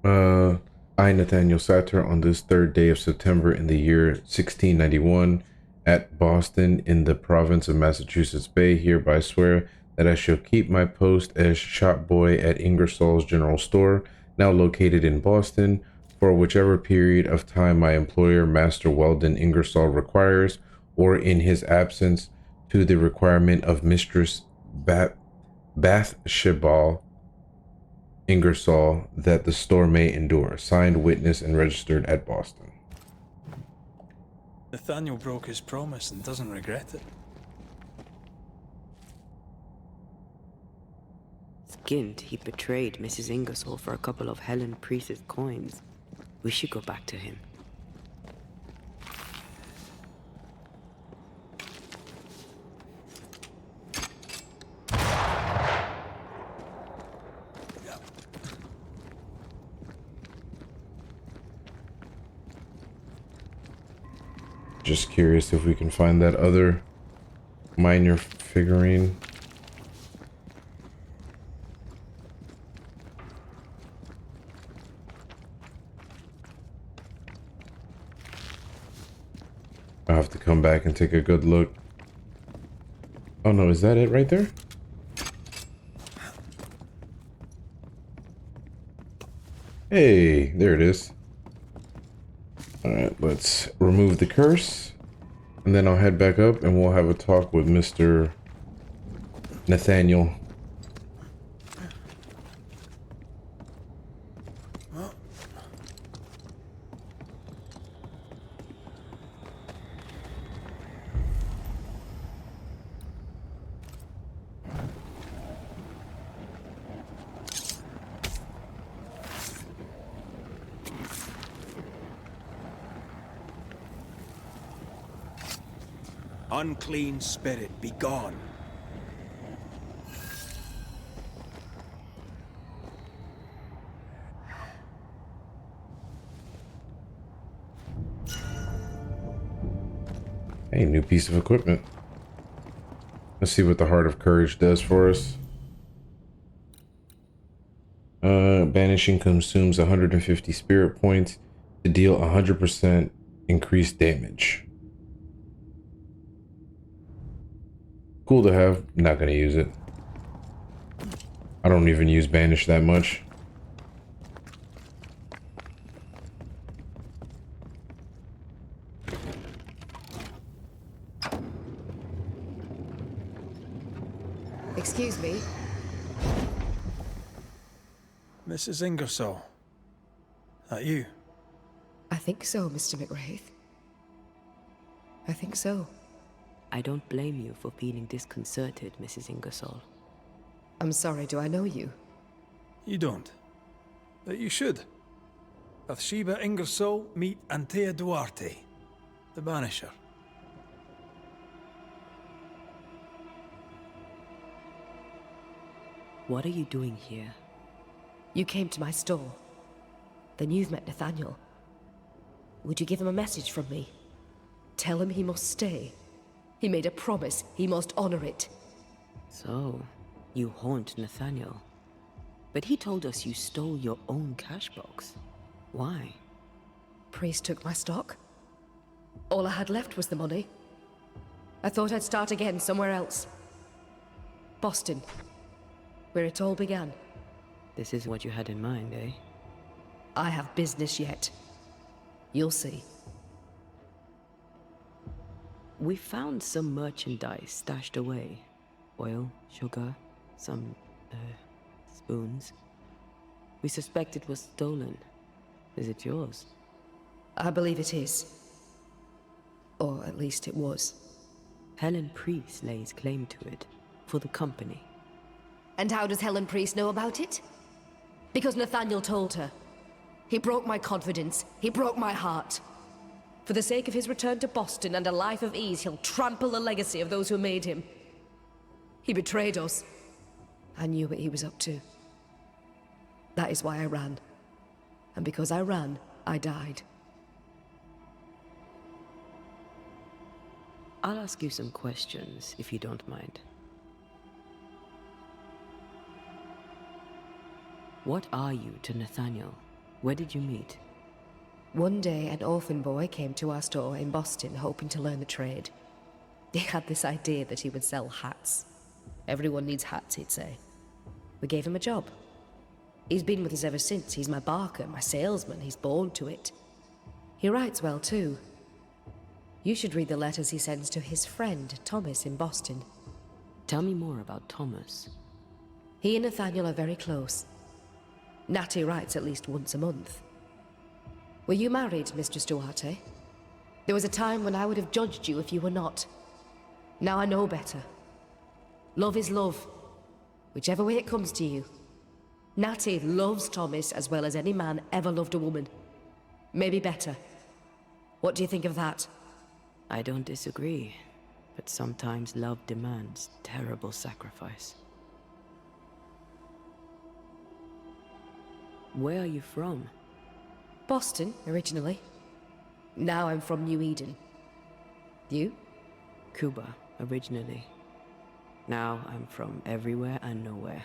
I, Nathaniel, sat her on this 3rd day of September in the year 1691 at Boston in the province of Massachusetts Bay, hereby swear that I shall keep my post as shop boy at Ingersoll's General Store, now located in Boston, for whichever period of time my employer, Master Weldon Ingersoll, requires, or in his absence, to the requirement of Mistress Bathsheba Ingersoll, that the store may endure. Signed, witness, and registered at Boston. Nathaniel broke his promise and doesn't regret it. Skint, he betrayed Mrs. Ingersoll for a couple of Helen Priest's coins. We should go back to him. Just curious if we can find that other minor figurine. I'll have to come back and take a good look. Oh no, is that it right there? Hey, there it is. Alright, let's remove the curse. And then I'll head back up and we'll have a talk with Mr. Nathaniel. Unclean spirit, be gone. Hey, new piece of equipment. Let's see what the Heart of Courage does for us. Banishing consumes 150 spirit points to deal 100% increased damage. Cool to have. Not gonna use it. I don't even use Banish that much. Excuse me. Mrs. Ingersoll. That you? I think so, Mr. McWraith. I think so. I don't blame you for feeling disconcerted, Mrs. Ingersoll. I'm sorry, do I know you? You don't. But you should. Bathsheba Ingersoll, meet Antea Duarte, the Banisher. What are you doing here? You came to my store. Then you've met Nathaniel. Would you give him a message from me? Tell him he must stay. He made a promise. He must honor it. So, you haunt Nathaniel. But he told us you stole your own cash box. Why? Priest took my stock. All I had left was the money. I thought I'd start again somewhere else. Boston. Where it all began. This is what you had in mind, eh? I have business yet. You'll see. We found some merchandise stashed away. Oil, sugar, some, spoons. We suspect it was stolen. Is it yours? I believe it is. Or at least it was. Helen Priest lays claim to it, for the company. And how does Helen Priest know about it? Because Nathaniel told her. He broke my confidence. He broke my heart. For the sake of his return to Boston and a life of ease, he'll trample the legacy of those who made him. He betrayed us. I knew what he was up to. That is why I ran. And because I ran, I died. I'll ask you some questions, if you don't mind. What are you to Nathaniel? Where did you meet? One day, an orphan boy came to our store in Boston, hoping to learn the trade. He had this idea that he would sell hats. Everyone needs hats, he'd say. We gave him a job. He's been with us ever since. He's my barker, my salesman. He's born to it. He writes well, too. You should read the letters he sends to his friend, Thomas, in Boston. Tell me more about Thomas. He and Nathaniel are very close. Natty writes at least once a month. Were you married, Mistress Duarte? There was a time when I would have judged you if you were not. Now I know better. Love is love, whichever way it comes to you. Natty loves Thomas as well as any man ever loved a woman. Maybe better. What do you think of that? I don't disagree, but sometimes love demands terrible sacrifice. Where are you from? Boston, originally. Now I'm from New Eden. You? Cuba, originally. Now I'm from everywhere and nowhere.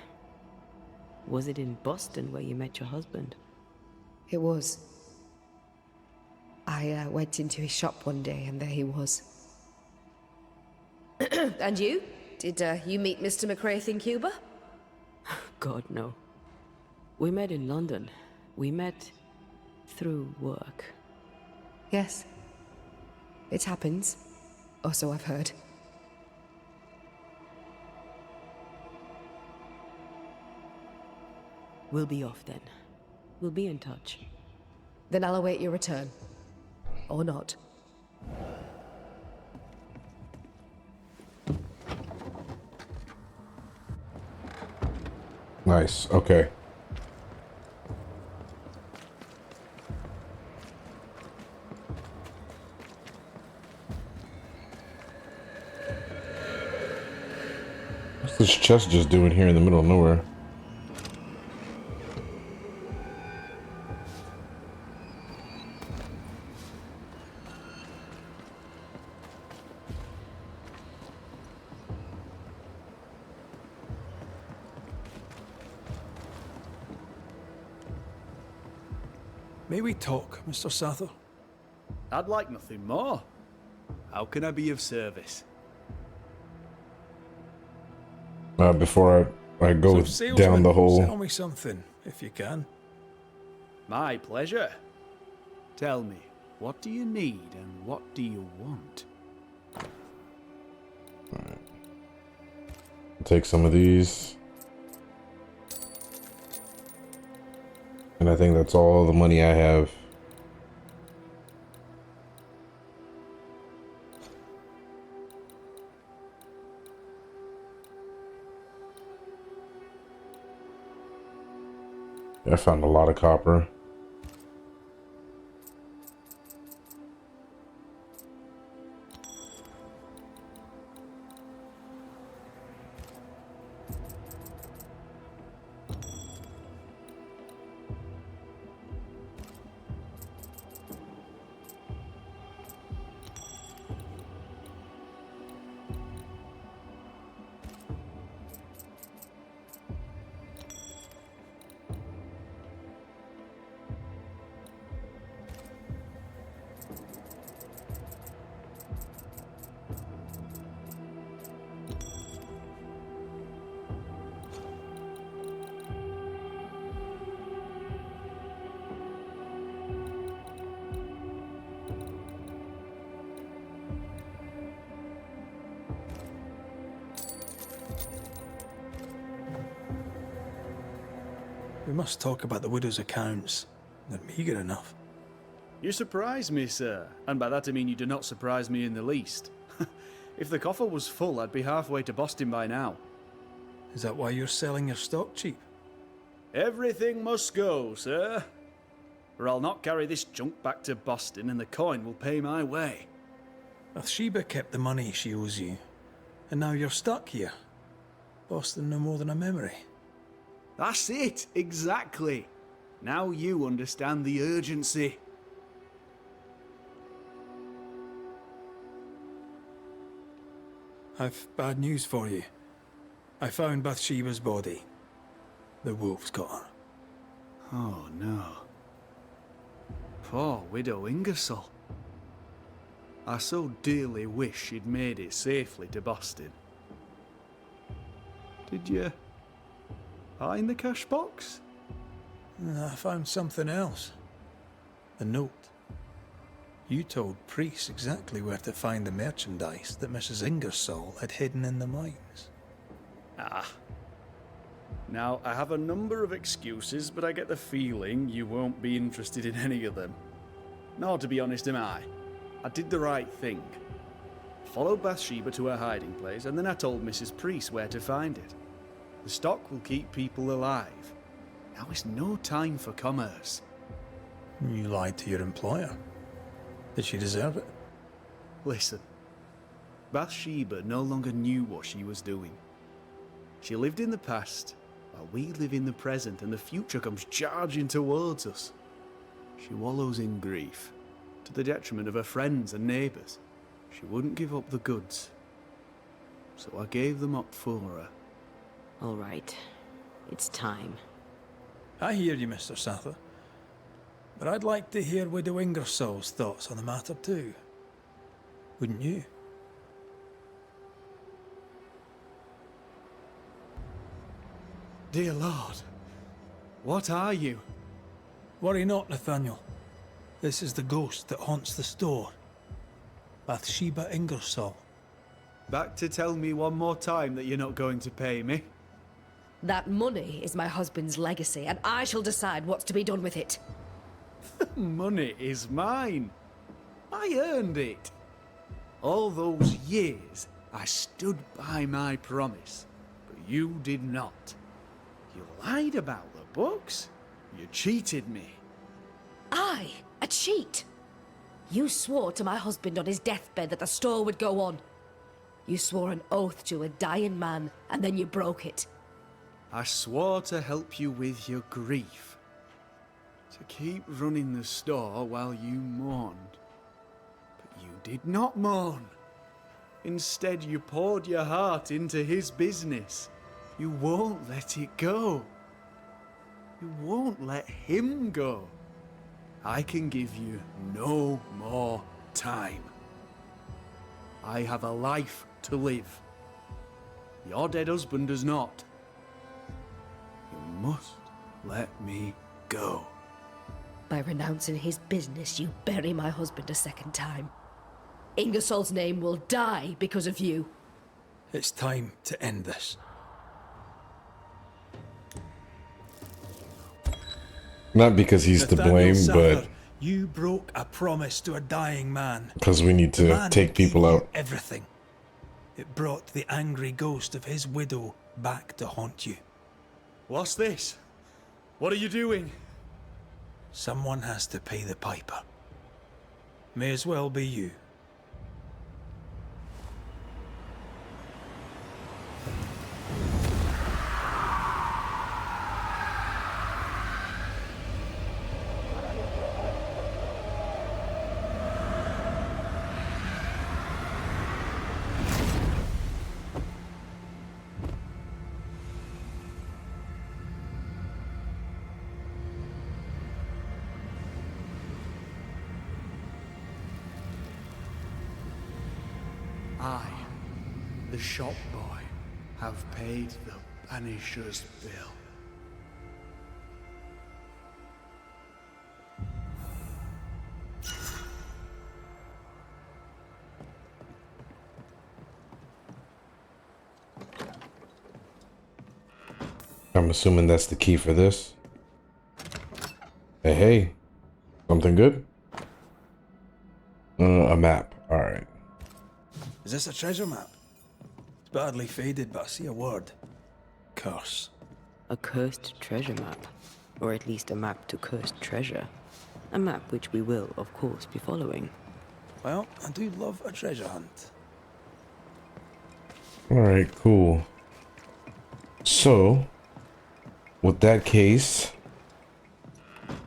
Was it in Boston where you met your husband? It was. I went into his shop one day and there he was. And you? Did you meet Mr. McCraith in Cuba? God, no. We met in London. We met through work. Yes. It happens. Or so I've heard. We'll be off then. We'll be in touch. Then I'll await your return. Or not. Nice. Okay. What's this chest just doing here in the middle of nowhere? May we talk, Mr. Sather? I'd like nothing more. How can I be of service? Before I go So, down the salesman, hole. sell me something, if you can. My pleasure. Tell me, what do you need and what do you want? Alright. Take some of these. And I think that's all the money I have. I found a lot of copper. We must talk about the widow's accounts. They're meagre enough. You surprise me, sir. And by that I mean you do not surprise me in the least. If the coffer was full, I'd be halfway to Boston by now. Is that why you're selling your stock cheap? Everything must go, sir. Or I'll not carry this junk back to Boston and the coin will pay my way. Bathsheba kept the money she owes you, and now you're stuck here. Boston no more than a memory. That's it, exactly. Now you understand the urgency. I've bad news for you. I found Bathsheba's body. The wolves got her. Oh no. Poor widow Ingersoll. I so dearly wish she'd made it safely to Boston. Did you find the cash box? I found something else. The note. You told Priest exactly where to find the merchandise that Mrs. Ingersoll had hidden in the mines. Ah. Now, I have a number of excuses, but I get the feeling you won't be interested in any of them. Nor, to be honest, am I. I did the right thing. Followed Bathsheba to her hiding place, and then I told Mrs. Priest where to find it. The stock will keep people alive. Now is no time for commerce. You lied to your employer. Did she deserve it? Listen, Bathsheba no longer knew what she was doing. She lived in the past, while we live in the present, and the future comes charging towards us. She wallows in grief, to the detriment of her friends and neighbours. She wouldn't give up the goods, so I gave them up for her. All right. It's time. I hear you, Mr. Sather. But I'd like to hear Widow Ingersoll's thoughts on the matter too. Wouldn't you? Dear Lord, what are you? Worry not, Nathaniel. This is the ghost that haunts the store. Bathsheba Ingersoll. Back to tell me one more time that you're not going to pay me? That money is my husband's legacy, and I shall decide what's to be done with it. Money is mine. I earned it. All those years, I stood by my promise, but you did not. You lied about the books. You cheated me. I, a cheat? You swore to my husband on his deathbed that the store would go on. You swore an oath to a dying man, and then you broke it. I swore to help you with your grief. To keep running the store while you mourned. But you did not mourn. Instead, you poured your heart into his business. You won't let it go. You won't let him go. I can give you no more time. I have a life to live. Your dead husband does not. You must let me go. By renouncing his business, you bury my husband a second time. Ingersoll's name will die because of you. It's time to end this. Not because he's to Nathaniel blame, Sather, but you broke a promise to a dying man. because we need The to man take people gave you out. everything. It brought the angry ghost of his widow back to haunt you. What's this? What are you doing? Someone has to pay the piper. May as well be you. I, the shop boy, have paid the Banishers' bill. I'm assuming that's the key for this. Hey, hey. Something good? A map. All right. Is this a treasure map? It's badly faded, but I see a word. Curse. A cursed treasure map. Or at least a map to cursed treasure. A map which we will, of course, be following. Well, I do love a treasure hunt. All right, cool. So, with that case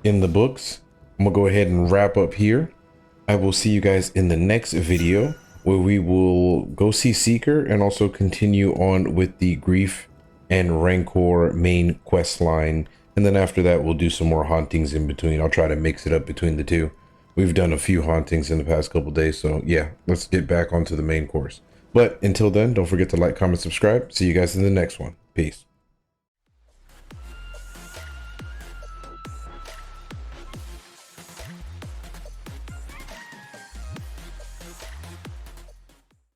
in the books, I'm gonna go ahead and wrap up here. I will see you guys in the next video where we will go see Seeker and also continue on with the Grief and Rancor main quest line. And then after that, we'll do some more hauntings in between. I'll try to mix it up between the two. We've done a few hauntings in the past couple days. So yeah, let's get back onto the main course. But until then, don't forget to like, comment, subscribe. See you guys in the next one. Peace.